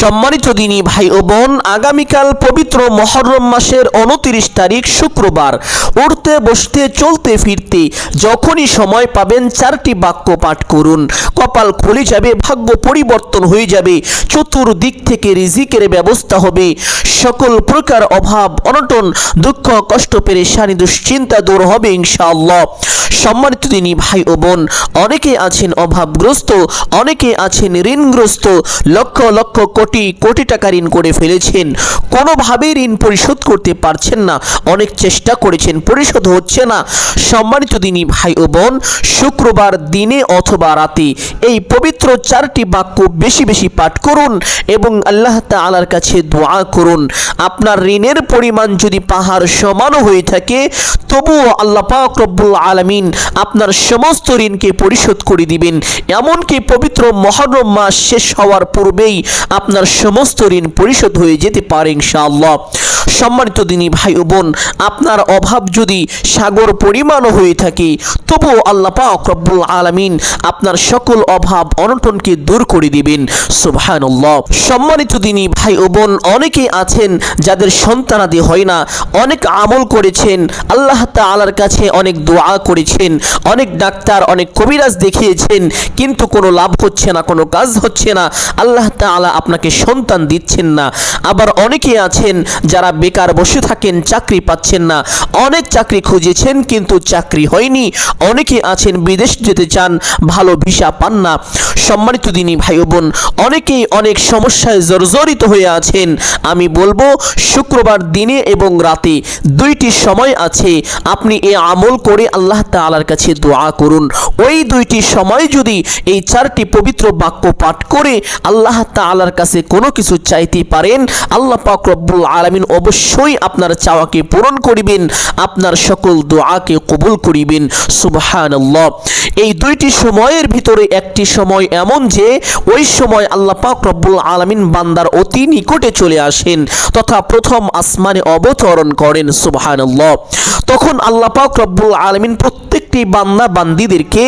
সম্মানিত দিনী ভাই ও বোন, আগামীকাল পবিত্র মুহররম মাসের 29 তারিখ শুক্রবার উঠতে বসতে চলতে ফিরতে যখনই সময় পাবেন 4টি বাক্য পাঠ করুন। কপাল খুলে যাবে, ভাগ্য পরিবর্তন হয়ে যাবে, চতুর্দিক থেকে রিজিকের ব্যবস্থা হবে, সকল প্রকার অভাব অনটন দুঃখ কষ্ট পেরেশানি দুশ্চিন্তা দূর হবে ইনশাআল্লাহ। সম্মানিত দিনী ভাই ও বোন, অনেকে আছেন অভাবগ্রস্ত, অনেকে আছেন ঋণগ্রস্ত, লক্ষ লক্ষ কোটি কোটি টাকা ঋণ করে ফেলেছেন, কোনোভাবেই ঋণ পরিশোধ করতে পারছেন না, অনেক চেষ্টা করেছেন পরিশোধ হচ্ছে না। সম্মানিত দিনী ভাই ও বোন, শুক্রবার দিনে অথবা রাতে এই পবিত্র 4টি বাক্য বেশি বেশি পাঠ করুন এবং আল্লাহ তাআলার কাছে দোয়া করুন। আপনার ঋণের পরিমাণ যদি পাহাড় সমান হয়ে থাকে, তবুও আল্লাহ পাক রব্বুল আলামিন আপনার সমস্ত ঋণকে পরিশোধ করে দিবেন। এমনকি পবিত্র মুহররম মাস শেষ হওয়ার পূর্বেই আপনার সমস্ত ঋণ পরিশোধ হয়ে যেতে পারে ইনশাআল্লাহ। সম্মানিত দিনী ভাই ও বোন, আপনার অভাব যদি সাগর পরিমাণও হয়ে থাকে, তবুও আল্লাহ পাক রব্বুল আলামিন আপনার সকল অভাব অনটনকে দূর করে দিবেন। সুবহানাল্লাহ। সম্মানিত দিনী ভাই ও বোন, অনেকেই আছেন যাদের সন্তানাদি হয় না, অনেক আমল করেছেন, আল্লাহ তাআলার কাছে অনেক দোয়া করেছেন, অনেক ডাক্তার অনেক কবিরাজ দেখিয়েছেন, কিন্তু কোনো লাভ হচ্ছে না, কোনো কাজ হচ্ছে না, আল্লাহ তাআলা আপনাকে সন্তান দিচ্ছেন না। আবার অনেকে আছেন যারা বেকার বসে থাকেন, চাকরি পাচ্ছেন না, অনেক চাকরি খুঁজেছেন কিন্তু চাকরি হয়নি, অনেকে আছেন বিদেশ যেতে চান, ভালো ভিসা পান না। সম্মানিত দিনী ভাই ও বোন, অনেকেই অনেক সমস্যায় জর্জরিত হয়ে আছেন। আমি বলবো শুক্রবার দিনে এবং রাতে 2টি সময় আছে, আপনি এই আমল করে আল্লাহ তাআলার কাছে দোয়া করুন। ওই 2টি সময় যদি এই 4টি পবিত্র বাক্য পাঠ করে আল্লাহ তাআলার কাছে কোনো কিছু চাইতে পারেন, আল্লাহ পাক রব্বুল আলামিন অবশ্যই আপনার চাওয়াকে পূরণ করিবেন, আপনার সকল দোয়াকে কবুল করিবেন। সুবহানাল্লাহ। এই 2টি সময়ের ভিতরে একটি সময় এমন যে ওই সময় আল্লাহ পাক রব্বুল আলামিন বান্দার অতি নিকটে চলে আসেন তথা প্রথম আসমানে অবতরণ করেন। সুবহানাল্লাহ। তখন আল্লাহ পাক রব্বুল আলামিন প্রত্যেকটি বান্দা বান্দীদেরকে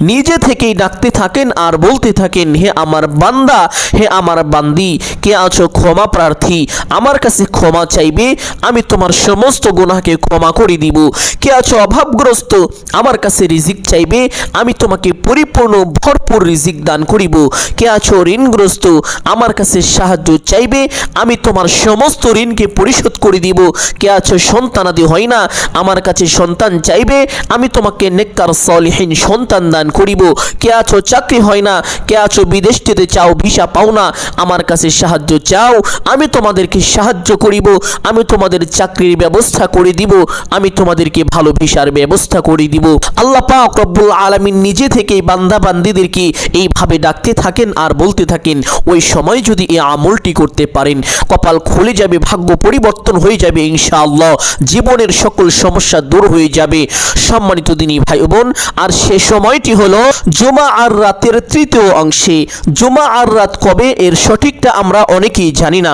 নিজে থেকেই ডাকতে থাকেন আর বলতে থাকেন, হে আমার বান্দা, হে আমার বান্দি, কে আছো ক্ষমা প্রার্থী, আমার কাছে ক্ষমা চাইবে, আমি তোমার সমস্ত গুনাহকে ক্ষমা করে দিব। কে আছো অভাবগ্রস্ত, আমার কাছে রিজিক চাইবে, আমি তোমাকে পরিপূর্ণ ভরপুর রিজিক দান করিব। কে আছো ঋণগ্রস্ত, আমার কাছে সাহায্য চাইবে, আমি তোমার সমস্ত ঋণকে পরিশোধ করে দিব। কে আছো সন্তানাদি হয় না, আমার কাছে সন্তান চাইবে, আমি তোমাকে নেককার সলিহিন সন্তান দান করিব। কে আছো চাকরি হয় না, কে আছো বিদেশ যেতে চাও, ভিসা পাও না, আমার কাছে সাহায্য চাও, আমি তোমাদেরকে সাহায্য করিব, আমি তোমাদের চাকরির ব্যবস্থা করে দিব, আমি তোমাদেরকে ভালো ভিসার ব্যবস্থা করে দিব। আল্লাহ পাক রব্বুল আলামিন নিজে থেকেই বান্দা বান্দীদেরকে এইভাবে ডাকতে থাকেন আর বলতে থাকেন। ওই সময় যদি এই আমলটি করতে পারেন, কপাল খুলে যাবে, ভাগ্য পরিবর্তন হয়ে যাবে ইনশাআল্লাহ, জীবনের সকল সমস্যা দূর হয়ে যাবে। সম্মানিত দিনী ভাই বোন, আর সে সময়টি হলো জুমা আর রাতের 3য় অংশে। জুমা আর রাত কবে, এর সঠিকটা আমরা অনেকেই জানি না।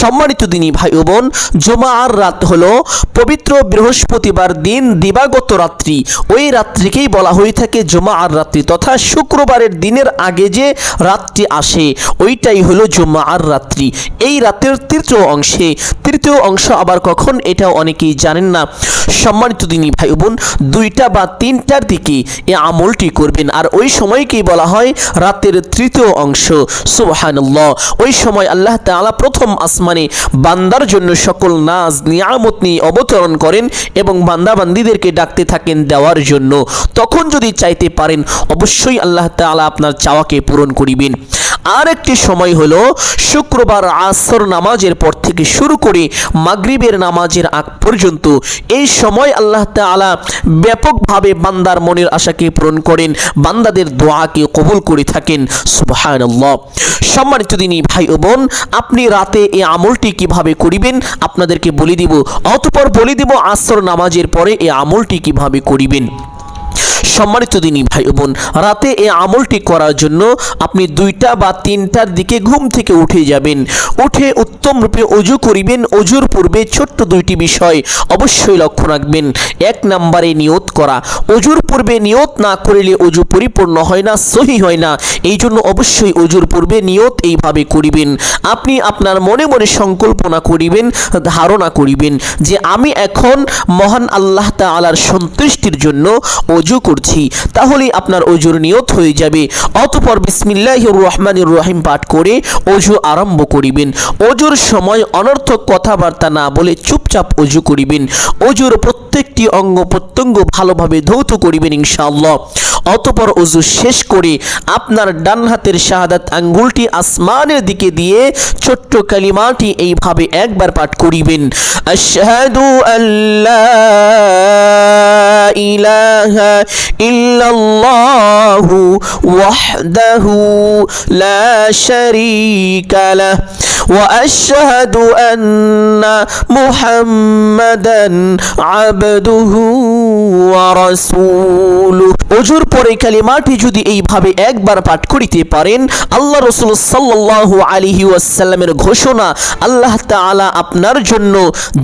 সম্মানিত দিনী ভাই বোন, জুমা আর রাত হলো পবিত্র বৃহস্পতিবার দিন দিবাগত রাত্রি, ওই রাত্রিকেই বলা হয়ে থাকে জুমা আর রাত্রি, তথা শুক্রবারের দিনের আগে যে রাতটি আসে ওইটাই হলো জুমা আর রাত্রি। এই রাতের 3য় অংশে, 3য় অংশ আবার কখন, এটা অনেকেই জানেন না। সম্মানিত দিনী ভাই বোন, 2টা বা 3টার দিকে এই আমলটি করবেন, আর ওই সময়কেই বলা হয় রাতের 3য় অংশ। সুবহানাল্লাহ। ওই সময় আল্লাহ তাআলা প্রথম আসমানে বান্দার জন্য সকল নাজ নিয়ামত নিয়ে অবতরণ করেন এবং বান্দা বান্দীদেরকে ডাকতে থাকেন দেওয়ার জন্য। তখন যদি চাইতে পারেন, অবশ্যই আল্লাহ তাআলা আপনার চাওয়াকে পূরণ করিবেন। আর একটি সময় হলো শুক্রবার আসর নামাজের পর থেকে শুরু করে মাগরিবের নামাজের আগ পর্যন্ত। এই সময় আল্লাহ তাআলা ব্যাপকভাবে বান্দার মনের আশাকে পূরণ করেন, বান্দাদের দোয়াকে কবুল করে থাকেন। সুবহানাল্লাহ। সম্মানিত দিনী ভাই ও বোন, আপনি রাতে এই আমলটি কিভাবে করিবেন আপনাদেরকে বলে দিব, অতঃপর বলে দিব আসর নামাজের পরে এই আমলটি কিভাবে করিবেন। সম্মানিত দিনী ভাই ও বোন, রাতে এই আমলটি করার জন্য আপনি 2টা বা 3টার দিকে ঘুম থেকে উঠে যাবেন। উঠে উত্তম রূপে ওযু করিবেন। ওযুর পূর্বে ছোট্ট 2টি বিষয় অবশ্যই লক্ষ্য রাখবেন। 1 নম্বরে নিয়ত করা। ওযুর পূর্বে নিয়ত না করলে ওযু পরিপূর্ণ হয় না, সহি হয় না। এই জন্য অবশ্যই ওযুর পূর্বে নিয়ত এইভাবে করিবেন। আপনি আপনার মনে মনে সংকল্পনা করিবেন, ধারণা করিবেন যে আমি এখন মহান আল্লাহ তাআলার সন্তুষ্টির জন্য ওযু করছি। তাহলেই আপনার ওযুর নিয়ত হয়ে যাবে। অতঃপর বিসমিল্লাহির রহমানির রহিম পাঠ করে ওযু আরম্ভ করিবেন। ওযুর সময় অনর্থক কথাবার্তা না বলে চুপচাপ ওযু করিবেন। ওযুর প্রত্যেকটি অঙ্গ প্রত্যঙ্গ ভালোভাবে ধৌত করিবেন ইনশাআল্লাহ। অতঃপর ওযু শেষ করে আপনার ডান হাতের শাহাদাত আঙ্গুলটি আসমানের দিকে দিয়ে ছোট্ট কালিমাটি এইভাবে একবার পাঠ করিবেন। আশহাদু আল্লা ইলাহা ইল্লাল্লাহু ওয়াহদাহু লা শারীকা লাহ ওয়া আশহাদু আন্না মুহাম্মাদান আবদুহু ওয়া রাসূলুহু। ওযুর পরে কালিমাটি যদি এইভাবে একবার পাঠ করিতে পারেন, আল্লাহ রাসূল সাল্লাল্লাহু আলাইহি ওয়াসাল্লামের ঘোষণা, আল্লাহ তাআলা আপনার জন্য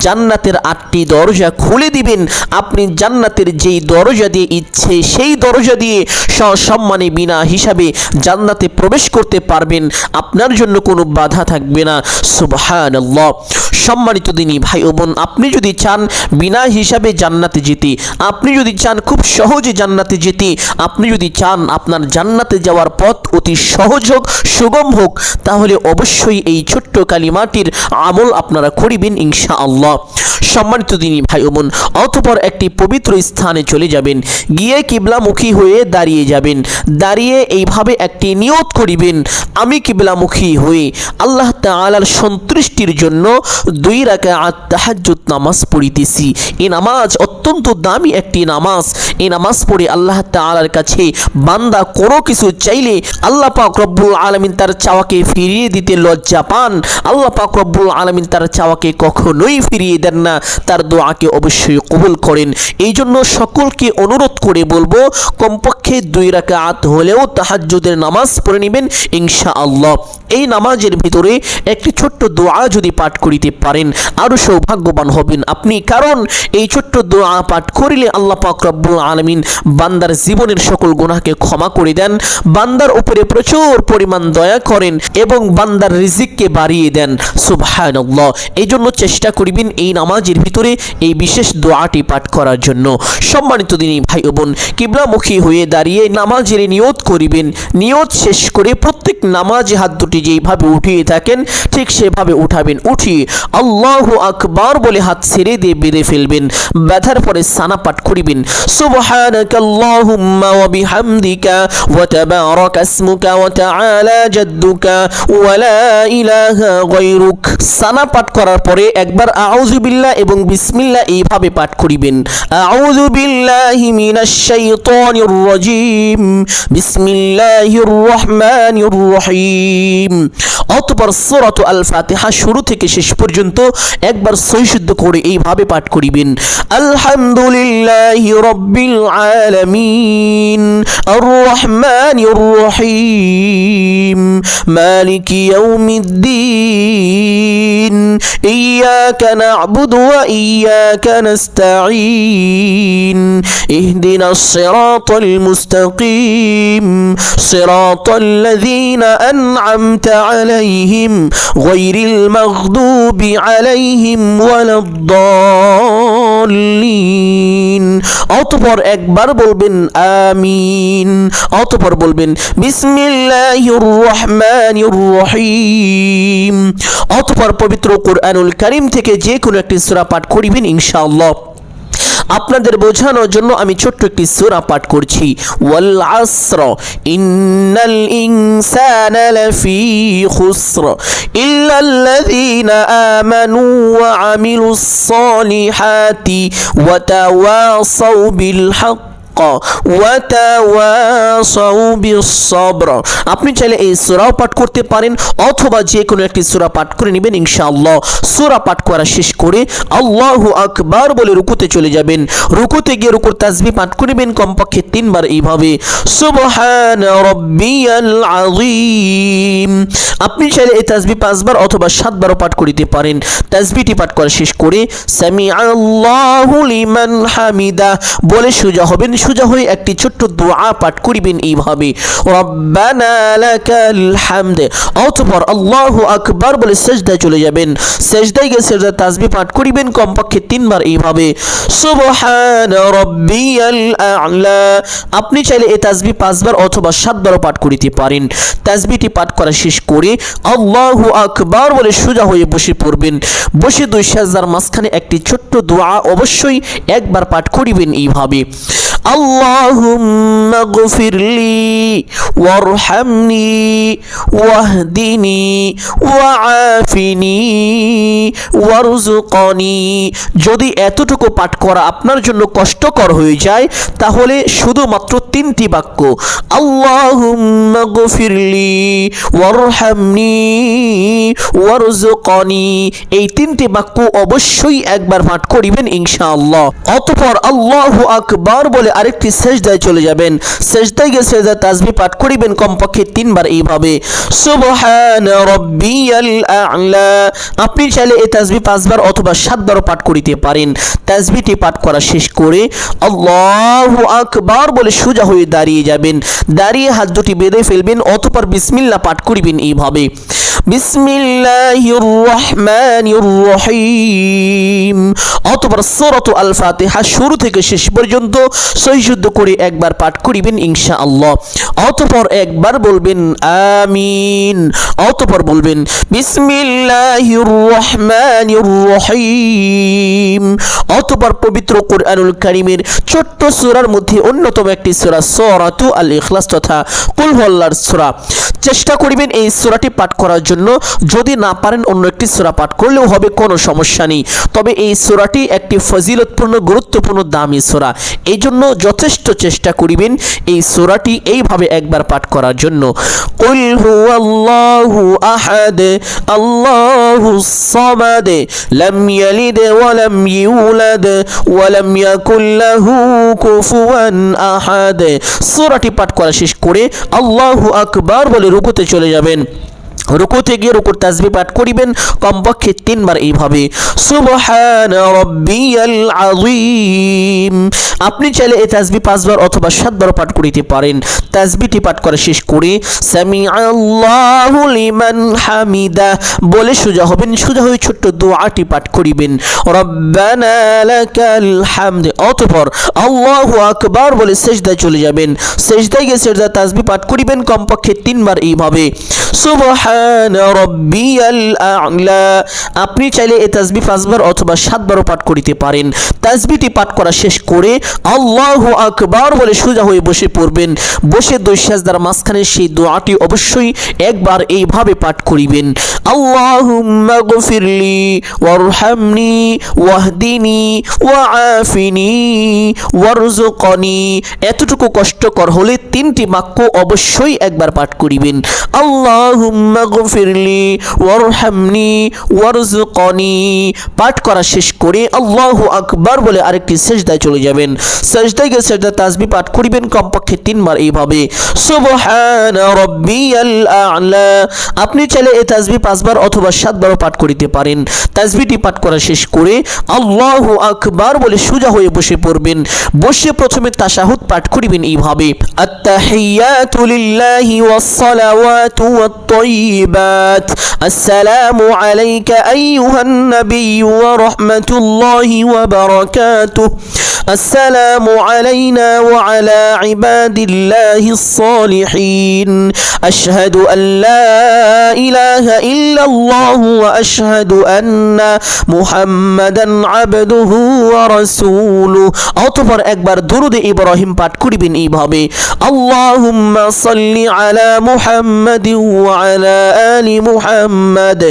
জান্নাতের 8টি দরজা খুলে দিবেন। আপনি জান্নাতের যেই দরজা দিয়ে ইচ্ছে সেই দরজা দিয়ে সসম্মানে বিনা হিসাবে জান্নাতে প্রবেশ করতে পারবেন। আপনার জন্য কোনো বাধা থাকবে না। সুবহানাল্লাহ। সম্মানিত দিনী ভাই ও বোন, আপনি যদি চান বিনা হিসাবে জান্নাতে যেতে, আপনি যদি চান খুব সহজে জান্নাতে যেতে, আপনি যদি চান আপনার জান্নাতে যাওয়ার পথ অতি সহজ হোক, সুগম হোক, তাহলে অবশ্যই এই ছোট্ট কালিমাটির আমল আপনারা করিবেন ইনশাআল্লাহ। সম্মানিত দিনী ভাই ও বোন, অতঃপর একটি পবিত্র স্থানে চলে যাবেন। গিয়ে কিবলামুখী হয়ে দাঁড়িয়ে যাবেন। দাঁড়িয়ে এইভাবে একটি নিয়ত করিবেন, আমি কিবলামুখী হয়ে আল্লাহ তাআলার সন্তুষ্টির জন্য 2 রাকাত তাহাজ্জুদ নামাজ পড়িতেছি। এই নামাজ অত্যন্ত দামি একটি নামাজ। এই নামাজ পড়ে আল্লাহ তাআলার কাছে বান্দা কোনো কিছু চাইলে আল্লাহ পাক রব্বুল আলামিন তার চাওয়াকে ফিরিয়ে দিতে লজ্জা পান। আল্লাহ পাক রব্বুল আলামিন তার চাওয়াকে কখনোই ফিরিয়ে দেন না, তার দোয়াকে অবশ্যই কবুল করেন। এই জন্য সকলকে অনুরোধ করে বলবো, কমপক্ষে 2 রাকাত হলেও তাহাজ্জুদের নামাজ পড়ে নেবেন ইনশাআল্লাহ। এই নামাজের ভিতরে একটি ছোট্ট দোয়া যদি পাঠ করিতে পারেন, আরো সৌভাগ্যবান হবেন আপনি। কারণ এই ছোট্ট দোয়া পাঠ করিলে আল্লাহ পাক রব্বুল আলামিন বান্দার জীবনের সকল গুনাহকে ক্ষমা করে দেন, বান্দার উপরে প্রচুর পরিমাণ দয়া করেন এবং বান্দার রিজিককে বাড়িয়ে দেন। সুবহানাল্লাহ। এই জন্য চেষ্টা করিবেন এই নামাজের ভিতরে এই বিশেষ দোয়াটি পাঠ করার জন্য। সম্মানিত দিনী ভাই ও বোন, কিবলামুখী হয়ে দাঁড়িয়ে নামাজের নিয়ত করিবেন। নিয়ত শেষ করে প্রত্যেক নামাজে হাত দুটি যেইভাবে উঠিয়ে থাকেন ঠিক সেভাবে উঠাবেন। উঠিয়ে আল্লাহু আকবার বলে হাত ছেড়ে দিয়ে বেঁধে ফেলবেন। বাঁধার পরে সানা পাঠ করিবেন, সুবহানাকাল্লাহুম্মা ওয়া বিহামদিকা ওয়া তাবারাকা ইসমুকা ওয়া তাআলা জাদ্দুকা ওয়া লা ইলাহা গায়রুক। সানা পাঠ করার পরে একবার আউযু বিল্লাহ এবং বিসমিল্লাহ এইভাবে পাঠ করিবেন। আউযু বিল্লাহি মিনাশ শাইতানির রাজীম, বিসমিল্লাহির রহমানির রহিম। অতঃপর সূরাত আল ফাতিহা শুরু থেকে শেষ পর্যন্ত একবার সহিশুদ্ধ করে এইভাবে পাঠ করিবেন। আলহামদুলিল্লাহি রাব্বিল আলামিন, আর রহমানির রহিম, মালিকি ইয়াউমিদ্দিন, ইয়াকা না'বুদু ওয়া ইয়াকা নাস্তাঈন, ইহদিনাস সিরাতাল মুস্তাকিম, সিরাতাল লাযীনা আন'আমতা আলাইহিম গায়রিল মাগদুবি আলাইহিম ওয়ালাদ-দাল্লিন। অতঃপর একবার বলবেন আমিন। অতঃপর বলবেন বিসমিল্লাহির রহমানির রহিম। অতঃপর পবিত্র কুরআনুল কারীম থেকে যে কোনো একটি সূরা পাঠ করিবেন ইনশাআল্লাহ। আপনাদের বোঝানোর জন্য আমি ছোট্ট একটি সূরা পাঠ করছি। ওয়াল আসর ইন্নাল ইনসানা লাফি খুসর ইল্লাল্লাযীনা আমানু ওয়া আমিলুস সালিহাতি ওয়া তাওয়াসাউ বিল হক ওয়া তাওয়াসাউ বিস-সাবর। আপনি চাইলে এই সূরাও পাঠ করতে পারেন অথবা যে কোনো একটি সূরা পাঠ করে নেবেন ইনশাআল্লাহ। সূরা পাঠ করা শেষ করে আল্লাহু আকবার বলে রুকুতে চলে যাবেন। রুকুতে গিয়ে রুকুর তাসবিহ পাঠ করবেন কমপক্ষে 3 বার এইভাবে, সুবহানা রাব্বিয়াল আযীম। আপনি চাইলে এই তাসবিহ 5 বার অথবা 7 বারও পাঠ করিতে পারেন। তাসবিহটি পাঠ করা শেষ করে সামিআল্লাহু লিমান হামিদা বলে সোজা হবেন। সোজা হয়ে একটি ছোট্ট দোয়া পাঠ করিবেন এইভাবে, রব্বানা লাকাল হামদ। অতঃপর আল্লাহু আকবার বলে সিজদায় চলে যাবেন। সিজদায় গিয়ে সিজদার তাসবিহ পাঠ করিবেন কমপক্ষে 3 বার এইভাবে, সুবহানা রাব্বিয়াল আ'লা। আপনি চাইলে এই তাসবিহ 5 বার অথবা 7 বারও পাঠ করিতে পারেন। তাসবিহটি পাঠ করা শেষ করে আল্লাহু আকবার বলে সোজা হয়ে বসে পড়বেন। বসে 2 সিজদার মাঝখানে একটি ছোট্ট দোয়া অবশ্যই একবার পাঠ করিবেন এইভাবে, আল্লাহুম্মা গফিরলি ওয়ারহামনি ওয়াহদিনি ওয়াআফিনি ওয়ারযুকনি। যদি এতটুকু পাঠ করা আপনার জন্য কষ্টকর হয়ে যায় তাহলে শুধুমাত্র 3টি বাক্য, আল্লাহুম্মা গফিরলি ওয়ারহামনি ওয়ারযুকনি, এই 3টি বাক্য অবশ্যই একবার পাঠ করিবেন ইনশাআল্লাহ। অতঃপর আল্লাহু আকবার বলে আরেকটি সিজদায় চলে যাবেন। সিজদায় গিয়ে সিজদার তাসবিহ পাঠ করিবেন কমপক্ষে 3 বার এইভাবে, সুবহানা রাব্বিয়াল আ'লা। আপনি চাইলে এই তাসবিহ 5 বার অথবা 7 বারও পাঠ করিতে পারেন। তাসবিহটি পাঠ করা শেষ করে আল্লাহু আকবার বলে সোজা হয়ে দাঁড়িয়ে যাবেন। দাঁড়িয়ে হাত দুটি বেঁধে ফেলবেন। অতঃপর বিসমিল্লাহ পাঠ করিবেন এইভাবে, বিসমিল্লাহির রহমানির রহিম। অতঃপর সূরাত আল ফাতিহা শুরু থেকে শেষ পর্যন্ত সহিশুদ্ধ করে একবার পাঠ করিবেন ইনশাআল্লাহ। অতঃপর একবার বলবেন আমিন। অতঃপর বলবেন বিসমিল্লাহির রহমানির রহিম। অতঃপর পবিত্র কুরআনুল কারীমের ছোট্ট সূরার মধ্যে অন্যতম একটি সূরা সূরাতু আল ইখলাস তথা কুল হুয়াল্লাহর সূরা। চেষ্টা করিবেন এই সূরাটি পাঠ করার জন্য। যদি না পারেন অন্য একটি সূরা পাঠ করলেও হবে, কোনো সমস্যা নেই। তবে এই সূরাটি একটি ফজিলতপূর্ণ গুরুত্বপূর্ণ দামি সূরা, এই জন্য যথেষ্ট চেষ্টা করিবেন এই সূরাটি এইভাবে একবার পাঠ করার জন্য। কুল হুয়াল্লাহু আহাদ আল্লাহুস সামাদ লাম ইয়ালিদ ওয়া লাম ইউলাদ ওয়া লাম ইয়াকুল লাহু কুফুয়ান আহাদ। সূরাটি পাঠ করা শেষ করে আল্লাহু আকবার বলে রুকুতে চলে যাবেন। রুকুতে গিয়ে রুকুর তাসবিহ পাঠ করিবেন কমপক্ষে 3 বার এইভাবে, সুবহানা রাব্বিয়াল আযীম। আপনি চাইলে এই তাসবিহ 5 বার অথবা 7 বার পাঠ করিতে পারেন। তাসবিহটি পাঠ করা শেষ করে সামিআল্লাহু লিমান হামিদা বলে সোজা হবেন। সোজা হয়ে ছোট্ট দোয়াটি পাঠ করিবেন, রব্বানা লাকাল হামদ। অতঃপর আল্লাহু আকবার বলে সিজদায় চলে যাবেন। সিজদায় গিয়ে সিজদার তাসবিহ পাঠ করিবেন কমপক্ষে 3 বার এইভাবে, সুবহানা রাব্বিয়াল আ'লা। আপনি চাইলে এই তাসবিহ 5 বার অথবা 7 বারও পাঠ করিতে পারেন। তাসবিহটি পাঠ করা শেষ করে আল্লাহু আকবার বলে সোজা হয়ে বসে পড়বেন। বসে 2 সিজদার মাঝখানে সেই দোয়াটি অবশ্যই একবার এইভাবে পাঠ করিবেন, আল্লাহুম্মা গফিরলি ওয়ারহামনি ওয়াহদিনি ওয়াআফিনি ওয়ারযুকনি। এতটুকু কষ্টকর হলে 3টি বাক্য অবশ্যই একবার পাঠ করিবেন, আল্লাহুম্মা গফিরলি ওয়ারহামনি ওয়ারযুকনি। পাঠ করা শেষ করে আল্লাহু আকবার বলে আরেকটি সিজদায় চলে যাবেন। সিজদায় গিয়ে সিজদার তাসবিহ পাঠ করিবেন কমপক্ষে 3 বার এইভাবে, সুবহানা রাব্বিয়াল আ'লা। আপনি চাইলে এই তাসবিহ 5 বার অথবা 7 বারও পাঠ করিতে পারেন। তাসবিহটি পাঠ করা শেষ করে আল্লাহু আকবার বলে সোজা হয়ে বসে পড়বেন। বসে প্রথমে তাশাহুদ পাঠ করিবেন এইভাবে, আত-তাহিয়াতু লিল্লাহি ওয়াস-সালাওয়াতু ওয়াত-তাইয়্যিবাত আসসালামু আলাইকা আইয়ুহান নাবিয়্যু ওয়া রাহমাতুল্লাহি ওয়া বারাকাতুহু আসসালামু আলাইনা ওয়া আলা ইবাদিল্লাহিস সালিহিন আশহাদু আল লা ইলাহা ইল্লাল্লাহু ওয়া আশহাদু আন্না মুহাম্মাদান আবদুহু ওয়া রাসূলুহু। অতঃপর একবার দুরূদে ইব্রাহিম পাঠ করিবেন এইভাবে, আল্লাহুম্মা সাল্লি আলা মুহাম্মাদিন ওয়া আলা আলি মুহাম্মাদ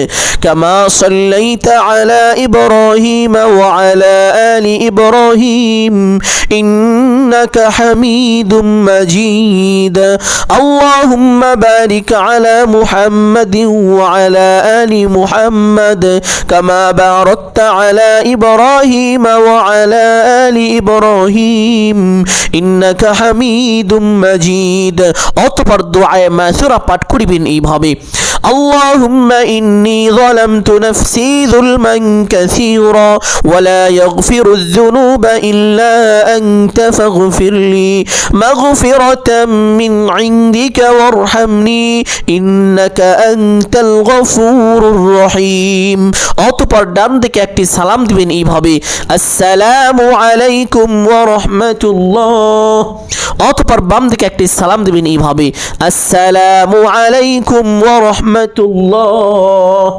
কামা সাল্লাইতা আলা ইব্রাহিম ওয়া আলা আলি ইব্রাহিম إنك حميد مجيد اللهم بارك على محمد وعلى آل محمد كما باركت على إبراهيم وعلى آل إبراهيم إنك حميد مجيد অতঃপর দুআয়ে মাসুরা পাঠ করিবেন এইভাবে اللهم إني ظلمت نفسي ظلما كثيرا ولا يغفر الذنوب إلا أنت فاغفر لي مغفرة من عندك وارحمني إنك أنت الغفور الرحيم অতঃপর ডান দিকে একটি সালাম দিবেন এইভাবে আসসালামু আলাইকুম ওয়া রাহমাতুল্লাহ অতঃপর বাম দিকে একটি সালাম দিবেন এইভাবে আসসালামু আলাইকুম ওয়া রাহমাতুল্লাহ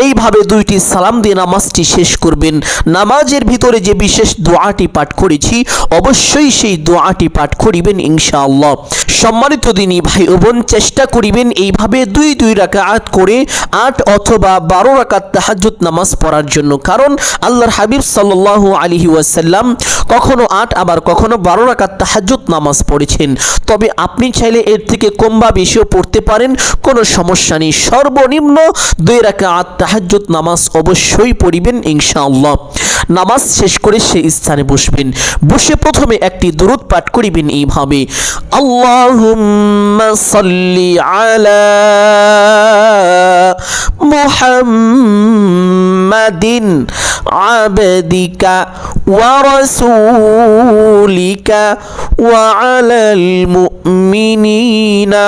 এইভাবে দুইটি সালাম দিয়ে নামাজটি শেষ করবেন নামাজের ভিতরে যে বিশেষ দোয়াটি পাঠ করেছি অবশ্যই সেই দোয়াটি পাঠ করিবেন ইনশাআল্লাহ সম্মানিত দিনী ভাই ও বোন চেষ্টা করিবেন এইভাবে দুই দুই রাকাত করে 8 অথবা 12 রাকাত তাহাজ্জুদ নামাজ পড়ার জন্য কারণ আল্লাহর হাবিব সাল্লাল্লাহু আলাইহি ওয়াসাল্লাম কখনো 8 আবার কখনো 12 রাকাত তাহাজ্জুদ নামাজ পড়েছেন তবে আপনি চাইলে এর থেকে কম বা বেশিও পড়তে পারেন কোনো সমস্যা নেই সর্বনিম্ন 2 রাকাত তাহাজ্জুদ নামাজ অবশ্যই পড়িবেন ইনশাআল্লাহ নামাজ শেষ করে সেই স্থানে বসবেন বসে প্রথমে একটি দরুদ পাঠ করিবেন এইভাবে আল্লাহুম্মা সাল্লি আলা মুহাম্মাদিন আবদিকা ওয়া রাসূলিকা ওয়া আলাল মুমিনিনা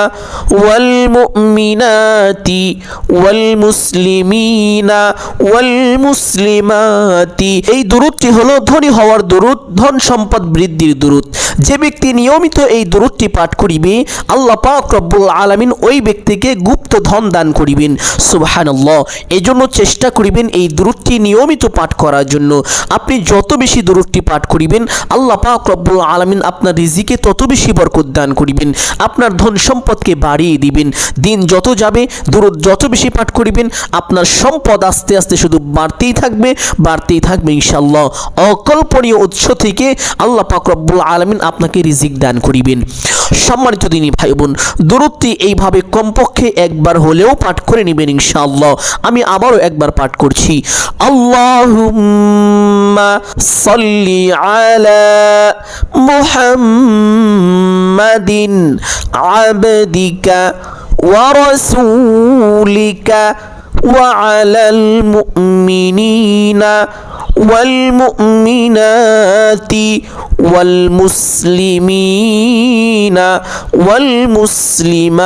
ওয়াল মুমিনাতি ওয়াল মুসলিমিনা ওয়াল মুসলিমাতি এই দরুদটি হলো ধনী হওয়ার দরুদ ধন সম্পদ বৃদ্ধির দরুদ যে ব্যক্তি নিয়মিত এই দরুদটি পাঠ করিবে আল্লাহ পাক রব্বুল আলামিন ওই ব্যক্তিকে গুপ্ত ধন দান করিবেন সুবহানাল্লাহ এজন্য চেষ্টা করিবেন এই দরুদটি নিয়মিত পাঠ করার জন্য আপনি যত বেশি দরুদটি পাঠ করিবেন আল্লাহ পাক রব্বুল আলামিন আপনার রিজিকে তত বেশি বরকত দান করিবেন আপনার ধন সম্পদকে বাড়িয়ে দিবেন দিন যত যাবে দরুদ যত বেশি পাঠ করিবেন আপনার সম্পদ আস্তে আস্তে শুধু বাড়তেই থাকবে ইনশাআল্লাহ অকল্পনীয় উৎস থেকে আল্লাহ পাক রব্বুল আলামিন আপনাকে রিজিক দান করিবেন সম্মানিত দিনী ভাই বোন দরুদটি এইভাবে কমপক্ষে একবার হলেও পাঠ করে নেবেন ইনশাআল্লাহ আমি আবারও একবার পাঠ করছি আল্লাহুম্মা সাল্লি আলা মুহাম্মাদিন আবদিকা ওয়া রাসূলিকা ওয়া আলাল মুমিনিনা والمؤمنات والمسلمين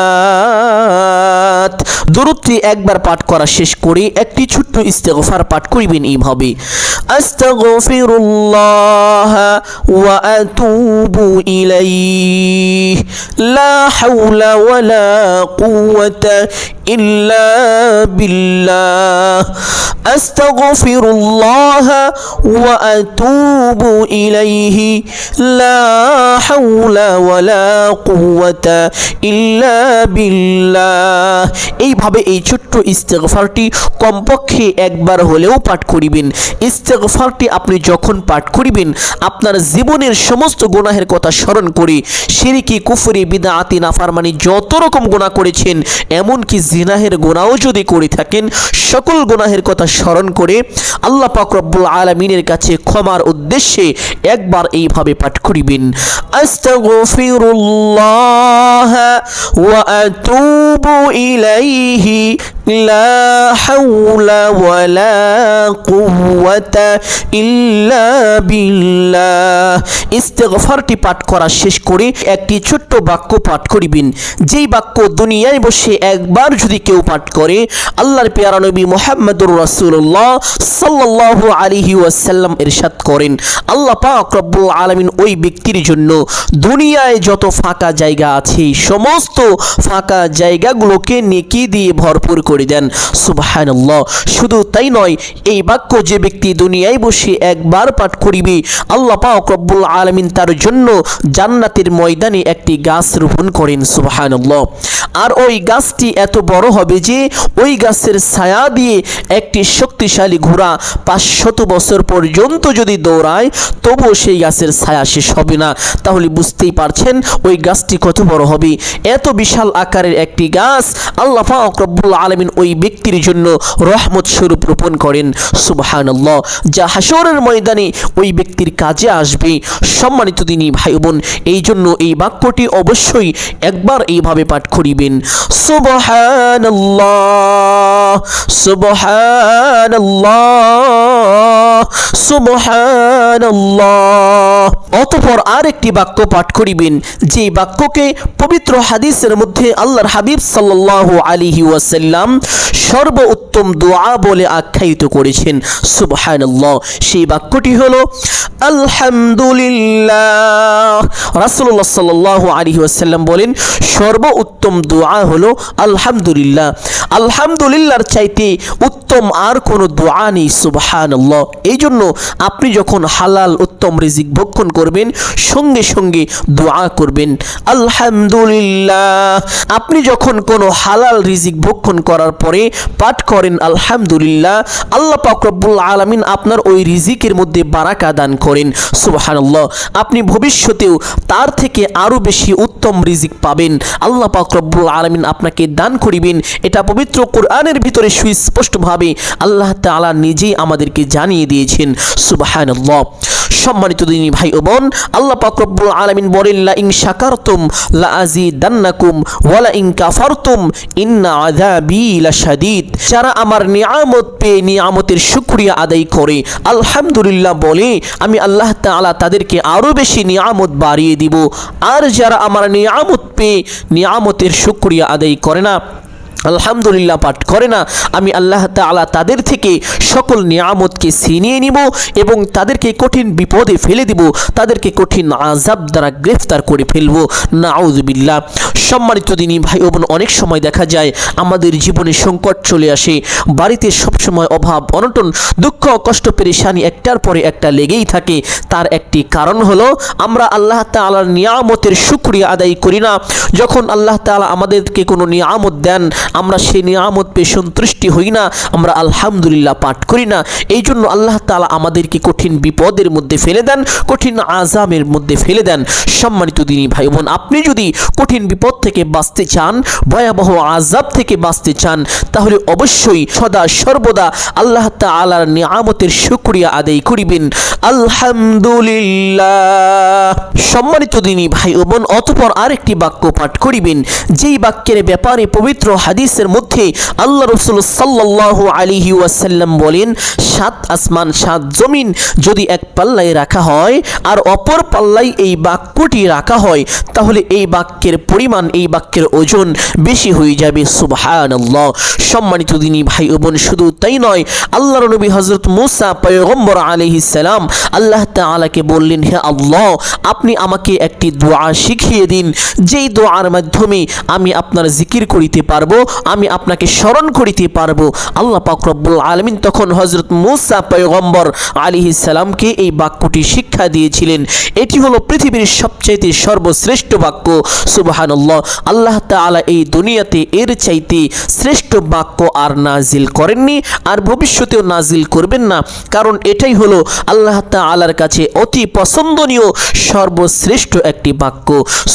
والمسلمات দরুদটি একবার পাঠ করা শেষ করে একটি ছোট্ট ইস্তেগফার পাঠ করিবেন এইভাবে আস্তাগফিরুল্লাহ ওয়া আতুবু ইলাইহি লা হাওলা ওয়ালা কুওয়াতা ইল্লা বিল্লাহ আস্তাগফিরুল্লাহ ওয়া আতুবু ইলাইহি লা হাওলা ওয়ালা কুওয়াতা ইল্লা বিল্লাহ এইভাবে এই ছোট্ট ইস্তেগফারটি কমপক্ষে একবার হলেও পাঠ করিবেন ইস্তেগফারটি আপনি যখন পাঠ করিবেন আপনার জীবনের সমস্ত গুনাহের কথা স্মরণ করে শিরকি কুফরি বিদআতি নাফরমানি যত রকম গুনাহ করেছেন এমনকি জিনাহের গুনাহও যদি করে থাকেন সকল গুনাহের কথা স্মরণ করে আল্লাহ পাক রব্বুল আলামিনের কাছে ক্ষমার উদ্দেশ্যে একবার এইভাবে পাঠ করিবেন আস্তাগফিরুল্লাহ ওয়া আতুবু ইলাইহি লা হাওলা ওয়ালা কুওয়াতা ইল্লা বিল্লাহ ইস্তেগফারটি পাঠ করা শেষ করে একটি ছোট্ট বাক্য পাঠ করিবেন যেই বাক্য দুনিয়ায় বসে একবার যদি কেউ পাঠ করে আল্লাহর পেয়ারা নবী মুহাম্মদুর রাসূলুল্লাহ সাল্লাল্লাহু আলাইহি ওয়াসাল্লাম ইরশাদ করেন আল্লাহ পাক রব্বুল আলামিন ওই ব্যক্তির জন্য দুনিয়ায় যত ফাঁকা জায়গা আছে সমস্ত ফাঁকা জায়গাগুলোকে নেকি দিয়ে ভরপুর করে দেন সুবহানাল্লাহ শুধু তাই নয় এই বাক্য যে ব্যক্তি দুনিয়ায় বসে একবার পাঠ করিবে আল্লাহ পাক রব্বুল আলামিন তার জন্য জান্নাতের ময়দানে একটি গাছ রোপণ করেন সুবহানাল্লাহ আর ওই গাছটি এত বড় বড় হবে যে ওই গাছের ছায়া দিয়ে একটি শক্তিশালী ঘোড়া 500 বছর পর্যন্ত যদি দৌড়ায় তবুও সেই গাছের ছায়া শেষ হবে না। তাহলে বুঝতেই পারছেন ওই গাছটি কত বড় হবে। এত বিশাল আকারের একটি গাছ আল্লাহ পাক রব্বুল আলামিন ওই ব্যক্তির জন্য রহমত স্বরূপ রোপণ করেন। সুবহানাল্লাহ, যা হাসরের ময়দানে ওই ব্যক্তির কাজে আসবে। সম্মানিত দিনী ভাই বোন, এই জন্য এই বাক্যটি অবশ্যই একবার এইভাবে পাঠ করিবেন, সুবহানাল্লাহ সুবহানাল্লাহ সুবহানাল্লাহ। অতঃপর আরেকটি বাক্য পাঠ করিবেন, যে বাক্যকে পবিত্র হাদিসের মধ্যে আল্লাহর হাবিব সাল্লাল্লাহু আলাইহি ওয়াসাল্লাম সর্বোত্তম দোয়া বলে আখ্যায়িত করেছেন। সুবহানাল্লাহ, সেই বাক্যটি হলো আলহামদুলিল্লাহ। রাসূলুল্লাহ সাল্লাল্লাহু আলাইহি ওয়াসাল্লাম বলেন সর্বোত্তম দোয়া হলো আলহামদুলিল্লাহ। আলহামদুলিল্লাহর চাইতে উত্তম আর কোনো দোয়া নেই। সুবহানাল্লাহ। এই জন্য আপনি যখন হালাল উত্তম রিজিক ভক্ষণ করবেন সঙ্গে সঙ্গে দোয়া করবেন আলহামদুলিল্লাহ। আপনি যখন কোনো হালাল রিজিক ভক্ষণ করার পরে পাঠ করেন আলহামদুলিল্লাহ, আল্লাহ পাক রব্বুল আলামিন আপনার ওই রিজিকের মধ্যে বারাকা দান করেন। সুবহানাল্লাহ। আপনি ভবিষ্যতেও তার থেকে আরো বেশি উত্তম রিজিক পাবেন, আল্লাহ পাক রব্বুল আলামিন আপনাকে দান করিবেন। এটা পবিত্র কোরআনের ভিতরে সুস্পষ্টভাবে আল্লাহ তাআলা নিজেই আমাদেরকে জানিয়ে দিয়েছেন। সুবহানাল্লাহ। সম্মানিত দিনী ভাই ও বোন, আল্লাহ পাক রব্বুল আলামিন বলেন লা ইন শাকারতুম লা আযীদান্নাকুম ওয়া লা ইন কাফারতুম ইন্না আযাবি লাশাদীদ। যারা আমার নিয়ামত পেয়ে নিয়ামতের শুকরিয়া আদায় করে আলহামদুলিল্লাহ বলে আমি আল্লাহ তাআলা তাদেরকে আরো বেশি নিয়ামত বাড়িয়ে দিব। আর যারা আমার নিয়ামত পেয়ে নিয়ামতের শুকরিয়া আদায় করে না, আলহামদুলিল্লাহ পাঠ করে না, আমি আল্লাহ তাআলা তাদের থেকে সকল নিয়ামতকে ছিনিয়ে নিব এবং তাদেরকে কঠিন বিপদে ফেলে দিব, তাদেরকে কঠিন আযাব দ্বারা গ্রেফতার করে ফেলব। নাউযুবিল্লাহ। সম্মানিত দিনী ভাই ও বোন, অনেক সময় দেখা যায় আমাদের জীবনে সংকট চলে আসে, বাড়িতে সবসময় অভাব অনটন দুঃখ কষ্ট পেরেশানি একটার পরে একটা লেগেই থাকে। তার একটি কারণ হলো আমরা আল্লাহ তাআলার নিয়ামতের শুকরিয়া আদায় করি না। যখন আল্লাহ তাআলা আমাদেরকে কোনো নিয়ামত দেন আমরা সেই নিয়ামত পেয়ে সন্তুষ্টি হই না, আমরা আলহামদুলিল্লাহ পাঠ করি না। এই জন্য আল্লাহ তাআলা আমাদেরকে কঠিন বিপদের মধ্যে ফেলে দেন, কঠিন আযাবের মধ্যে ফেলে দেন। সম্মানিত দিনী ভাই বোন, আপনি যদি কঠিন বিপদ থেকে বাঁচতে চান, ভয়াবহ আযাব থেকে বাঁচতে চান, তাহলে অবশ্যই সদা সর্বদা আল্লাহ তাআলার নিয়ামতের শুকরিয়া আদায় করিবেন আলহামদুলিল্লাহ। সম্মানিত দিনী ভাই বোন, অতঃপর আরেকটি বাক্য পাঠ করিবেন, যেই বাক্যের ব্যাপারে পবিত্র হাদিসের মধ্যে আল্লাহ রাসূল সাল্লাল্লাহু আলাইহি ওয়াসাল্লাম বলেন 7 আসমান 7 জমিন যদি এক পাল্লায় রাখা হয় আর অপর পাল্লায় এই বাক্যটি রাখা হয়, তাহলে এই বাক্যের পরিমাণ, এই বাক্যের ওজন বেশি হয়ে যাবে। সুবহানাল্লাহ। সম্মানিত দিনী ভাই ও বোন, শুধু তাই নয়, আল্লাহর নবী হযরত মুসা পয়গম্বর আলাইহিস সালাম আল্লাহ তাআলাকে বললেন, হে আল্লাহ, আপনি আমাকে একটি দোয়া শিখিয়ে দিন, যেই দোয়ার মাধ্যমে আমি আপনার জিকির করিতে পারবো, আমি আপনাকে স্মরণ করিতে পারবো। আল্লাহ পাক রব্বুল আলামিন তখন হযরত মুসা পয়গম্বর আলাইহিস সালামকে এই বাক্যটি শিক্ষা দিয়েছিলেন। এটি হলো পৃথিবীর সবচাইতে সর্বশ্রেষ্ঠ বাক্য। সুবহানাল্লাহ। আল্লাহ তাআলা এই দুনিয়াতে এর চাইতে শ্রেষ্ঠ বাক্য আর নাজিল করেননি, আর ভবিষ্যতেও নাজিল করবেন না, কারণ এটাই হলো আল্লাহ তাআলার কাছে অতি পছন্দনীয় সর্বশ্রেষ্ঠ একটি বাক্য।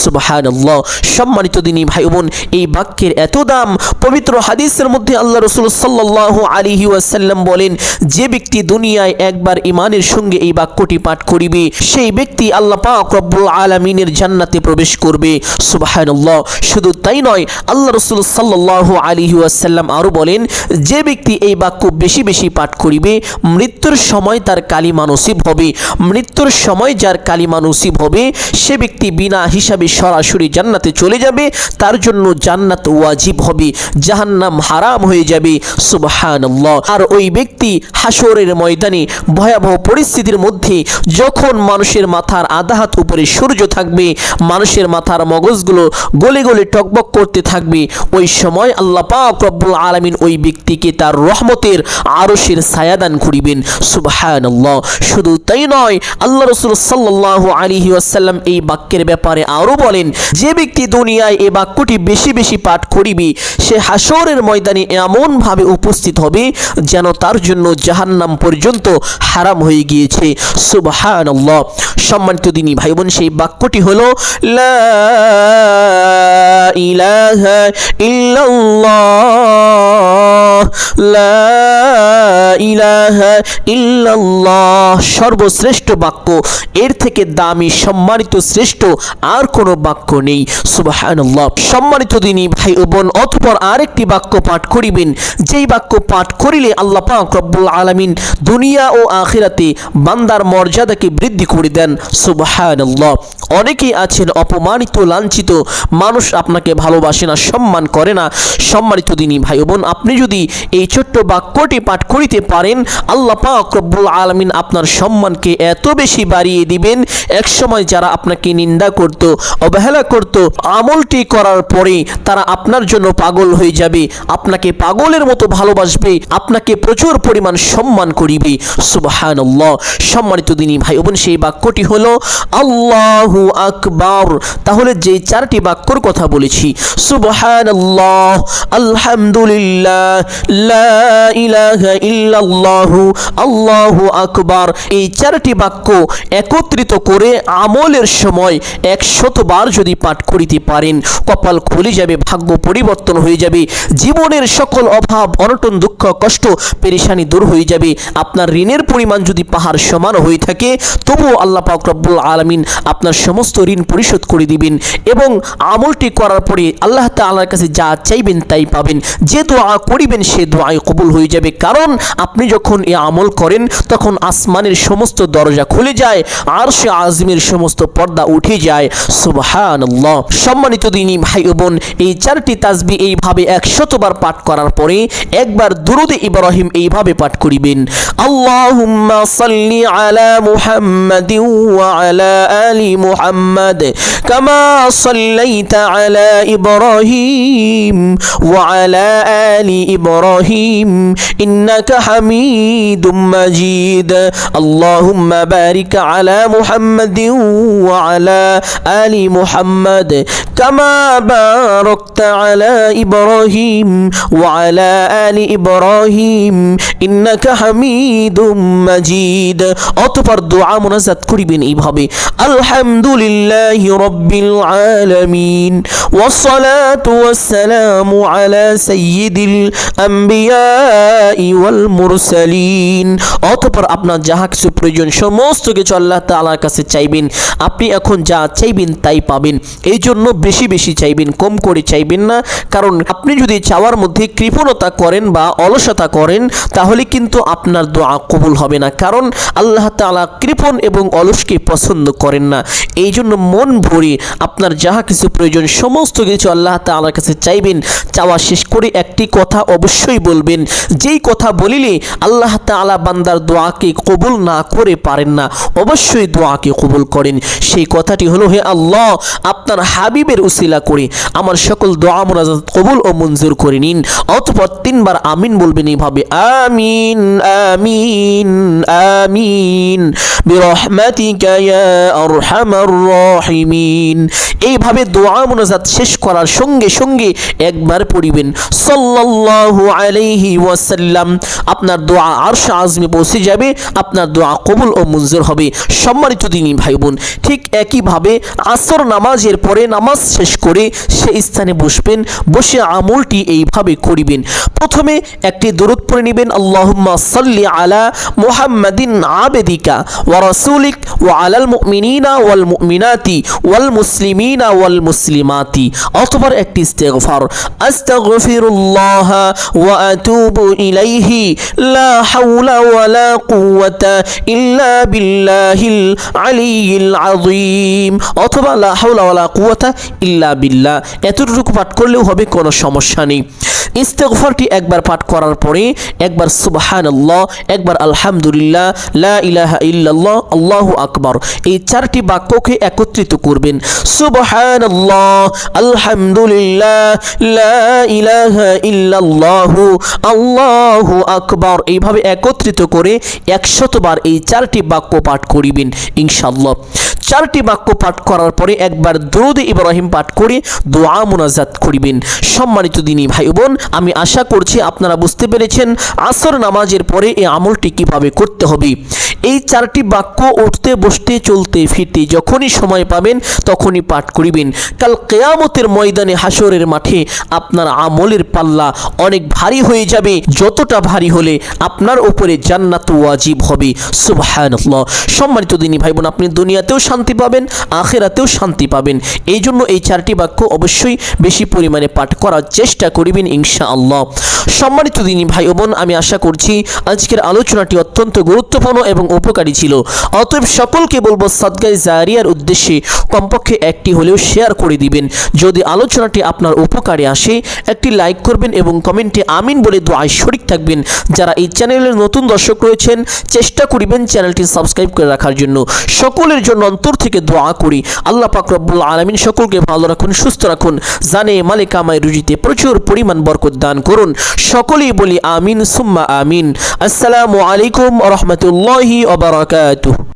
সুবহানাল্লাহ। সম্মানিত দিনী ভাই বোন, এই বাক্যের এত দাম। পবিত্র হাদিসের মধ্যে আল্লাহ রাসূল সাল্লাল্লাহু আলাইহি ওয়াসাল্লাম বলেন, যে ব্যক্তি দুনিয়ায় একবার ঈমানের সঙ্গে এই বাক্যটি পাঠ করিবে সেই ব্যক্তি আল্লাহ পাক রব্বুল আলামিনের জান্নাতে প্রবেশ করবে। সুবহানাল্লাহ। শুধু তাই নয়, আল্লাহ রাসূল সাল্লাল্লাহু আলাইহি ওয়াসাল্লাম আরো বলেন, যে ব্যক্তি এই বাক্য বেশি বেশি পাঠ করিবে মৃত্যুর সময় তার কালিমা নসিব হবে। মৃত্যুর সময় যার কালিমা নসিব হবে সে ব্যক্তি বিনা হিসাবে সরাসরি জান্নাতে চলে যাবে, তার জন্য জান্নাত ওয়াজিব হবে, জাহান্নাম হারাম হয়ে যাবে। সুবহানাল্লাহ। আর ওই ব্যক্তি হাসরের ময়দানে ভয়াবহ পরিস্থিতির মধ্যে যখন মানুষের মাথার আধা হাত উপরে সূর্য থাকবে, মানুষের মাথার মগজগুলো গলে গলে টকবক করতে থাকবে, ওই সময় আল্লাহ পাক রব্বুল আলামিন ওই ব্যক্তিকে তার রহমতের আরশের ছায়া দান করিবেন। সুবহানাল্লাহ। শুধু তাই নয়, আল্লাহ রাসূল সাল্লাল্লাহু আলাইহি ওয়াসাল্লাম এই বাক্যের ব্যাপারে আরো বলেন, যে ব্যক্তি দুনিয়ায় এই বাক্যটি বেশি বেশি পাঠ করিবে সে হাসরের ময়দানে এমন ভাবে উপস্থিত হবে যেন তার জন্য জাহান্নাম পর্যন্ত হারাম হয়ে গিয়েছে। সুবহানাল্লাহ। সম্মানিত দিনী ভাই বোন, সেই বাক্যটি হলো লা ইলাহা ইল্লাল্লাহ, লা ইলাহা ইল্লাল্লাহ। সর্বশ্রেষ্ঠ বাক্য, এর থেকে দামি সম্মানিত শ্রেষ্ঠ আর কোনো বাক্য নেই। সুবহানাল্লাহ। সম্মানিত দিনী ভাই ও বোন, অতঃপর আরেকটি বাক্য পাঠ করিবেন, যেই বাক্য পাঠ করিলে আল্লাহ পাক রব্বুল আলামিন দুনিয়া ও আখিরাতে বান্দার মর্যাদাকে বৃদ্ধি করে দেন। সুবহানাল্লাহ। অনেকেই আছেন অপমানিত, লাঞ্ছিত, মানুষ আপনাকে ভালোবাসে না, সম্মান করে না। সম্মানিত দিনী ভাই বোন, আপনি যদি এই ছোট্ট বাক্যটি পাঠ করিতে পারেন, আল্লাহ পাক রব্বুল আলামিন আপনার সম্মানকে এত বেশি বাড়িয়ে দিবেন। একসময় যারা আপনাকে নিন্দা করত, অবহেলা করত, আমলটি করার পরে তারা আপনার জন্য পাগল হয়ে যাবে, আপনাকে পাগলের মতো ভালোবাসবে, আপনাকে প্রচুর পরিমাণ সম্মান করিবে। সুবহানাল্লাহ। সম্মানিত দিনী ভাই বোন, সেই বাক্যটি হলো আল্লাহু আকবার। তাহলে যে চারটি বাক্যর কথা বলেছি, সুবহানাল্লাহ, আলহামদুলিল্লাহ, লা ইলাহা ইল্লাল্লাহু, আল্লাহু আকবার, এই চারটি বাক্য একত্রিত করে আমলের সময় 100 বার যদি পাঠ করিতে পারেন, কপাল খুলে যাবে, ভাগ্য পরিবর্তন হয়ে যাবে, জীবনের সকল অভাব, অনটন, দুঃখ, কষ্ট, পেরেশানি দূর হয়ে যাবে। আপনার ঋণের পরিমাণ যদি পাহাড় সমান হয়ে থাকে, তবুও আল্লাহ পাক রব্বুল আলামিন আপনার সমস্ত ঋণ পরিশোধ করে দিবেন। এবং আমলটি করার পরে আল্লাহ তাআলার কাছে যা চাইবেন তাই পাবেন। যে দোয়া করিবেন সে দোয়াই কবুল হয়ে যাবে। কারণ আপনি যখন এই আমল করেন তখন আসমানের সমস্ত দরজা খুলে যায়, আরশে আযমের সমস্ত পর্দা উঠে যায়। সুবহানাল্লাহ। সম্মানিত দিনী ভাই ও বোন, এই চারটি তাসবিহ এইভাবে 100 বার পাঠ করার পরে একবার দুরুদে ইব্রাহিম এইভাবে পাঠ করিবেন, আল্লাহুম্মা সাল্লি আলা মুহাম্মাদিন ওয়া আলা আলি মুহাম্মাদ কামা সাল্লাইতা আলা ইব্রাহিম ওয়া আলা আলি ইব্রাহিম ইন্নাকা হামিদুম মাজিদ। আল্লাহুম্মা বারিক আলা মুহাম্মাদিন ওয়া আলা আলি মুহাম্মাদ কামা বারাকতা আলা ইব্রাহিম ওয়া আলা আলি ইব্রাহিম ইন্নাকা হামিদুম মাজিদ। অতঃপর দোয়া মুনাজাত করিবেন এইভাবে, আলহামদুলিল্লাহি রাব্বিল আলামিন ওয়াস সালাতু ওয়াস সালামু আলা সাইয়্যিদিল আমবিয়াই ওয়াল মুরসালিন। অতঃপর আপনার যাহা কিছু প্রয়োজন সমস্ত কিছু আল্লাহ তাআলার কাছে চাইবেন। আপনি এখন যা চাইবেন তাই পাবেন। এই জন্য বেশি বেশি চাইবেন, কম করে চাইবেন না। কারণ আপনি যদি চাওয়ার মধ্যে কৃপণতা করেন বা অলসতা করেন, তাহলে কিন্তু আপনার দোয়া কবুল হবে না। কারণ আল্লাহ তাআলা কৃপণ এবং অলসকে পছন্দ করেন না। এই জন্য মন ভরে আপনার যাহা কিছু প্রয়োজন সমস্ত কিছু আল্লাহ তাআলার কাছে চাইবেন। চাওয়া শেষ করে একটি কথা অবশ্যই বলবেন, যেই কথা বলিলে আল্লাহ তাআলা বান্দার দোয়াকে কবুল না করে পারেন না, অবশ্যই দোয়াকে কবুল করেন। সেই কথাটি হলো, হে আল্লাহ, আপনার হাবিবের উসিলা করে আমার সকল দোয়া মুনাজাত কবুল ও মঞ্জুর করে নিন। অতঃপর 3 বার আমিন বলবেন এইভাবে, আমিন আমিন আমিন বিরহমাতিকা ইয়া আরহামার রাহিমিন। এইভাবে দোয়া মুনাজাত শেষ করার সঙ্গে সঙ্গে একবার পড়িবেন সাল্লাল্লাহু আলাইহি ওয়াসাল্লাম। আপনার দোয়া আরশে আযমে পৌঁছে যাবে, আপনার দোয়া কবুল ও মঞ্জুর হবে। সম্মানিত দিনী ভাই বোন, ঠিক একইভাবে আসর নামাজের পরে নামাজ শেষ করে সেই স্থানে বসবেন, বসে আমলটি এইভাবে করিবেন। প্রথমে একটি দরুদ পড়ে নেবেন, আল্লাহুম্মা সাল্লি আলা মুহাম্মাদিন আবেদিকা ওয়া রাসূলিক ওয়া আলাল মুমিনিনা ওয়াল মুমিনাতি ওয়াল মুসলিমিনা ওয়াল মুসলিমাতি। অতঃপর একটি ইস্তিগফার, আস্তাগফিরুল্লাহ ওয়া আতুবু ইলাইহি লা হাওলা ওয়ালা কুওয়াতা ইল্লা বিল্লাহিল আলিয়্যিল আযীম, অথবা লা হাওলা ওয়ালা কুওয়াতা ইল্লা বিল্লাহ। এতটুকু পাঠ করলেও হবে, কোনো সমস্যা নেই। ইস্তিগফারটি একবার পাঠ করার পরে একবার সুবহানাল্লাহ, একবার আলহামদুলিল্লাহ, লা ইলাহা ইল্লাল্লাহ, আল্লাহু আকবার, এই চারটি বাক্যকে একত্রিত করবেন। সুবহানাল্লাহ, আলহামদুলিল্লাহ, লা ইলাহা ইল্লাল্লাহ, আল্লাহু আকবার, এইভাবে একত্রিত করে 100 বার এই চারটি বাক্য পাঠ করিবেন ইনশাআল্লাহ। চারটি বাক্য পাঠ করার পরে একবার দুরূদ ইব্রাহিম পাঠ করে দোয়া মুনাজাত করিবেন। সম্মানিত দিনী ভাই বোন, আমি আশা করছি আপনারা বুঝতে পেরেছেন আসর নামাজের পরে এই আমলটি কিভাবে করতে হবে। এই 4টি বাক্য উঠতে বসতে চলতে ফিরতে যখনই সময় পাবেন তখনই পাঠ করিবেন। কাল কিয়ামতের ময়দানে হাসরের মাঠে আপনার আমলের পাল্লা অনেক ভারী হয়ে যাবে, যতটা ভারী হলে আপনার উপরে জান্নাত ওয়াজিব হবে। সুবহানাল্লাহ। সম্মানিত দিনী ভাই বোন, আপনি দুনিয়াতেও শান্তি পাবেন, আখিরাতেও শান্তি পাবেন। এই জন্য এই 4টি বাক্য অবশ্যই বেশি পরিমাণে পাঠ করার চেষ্টা করিবেন ইনশাআল্লাহ। সম্মানিত দিনী ভাই বোন, আমি আশা করছি আজকের আলোচনাটি অত্যন্ত গুরুত্বপূর্ণ এবং উপকারী ছিল। অতএব সকলকে বলবো সাদগায়ে জারিয়ার উদ্দেশ্যে কমপক্ষে একটি হলেও শেয়ার করে দিবেন। যদি আলোচনাটি আপনার উপকারে আসে একটি লাইক করবেন এবং কমেন্টে আমিন বলে দোয়ায় শরীক থাকবেন। যারা এই চ্যানেলের নতুন দর্শক রয়েছেন চেষ্টা করিবেন চ্যানেলটি সাবস্ক্রাইব করে রাখার জন্য। সকলের জন্য অন্তর থেকে দোয়া করি আল্লাহ পাক রব্বুল আলামিন সকলকে ভালো রাখুন, সুস্থ রাখুন, জানে মালে কামায় রুজিতে প্রচুর পরিমাণ বরকত দান করুন। সকলেই বলি আমিন সুম্মা আমিন। আসসালামু আলাইকুম ওয়া রাহমাতুল্লাহি ওয়া বারাকাতুহু।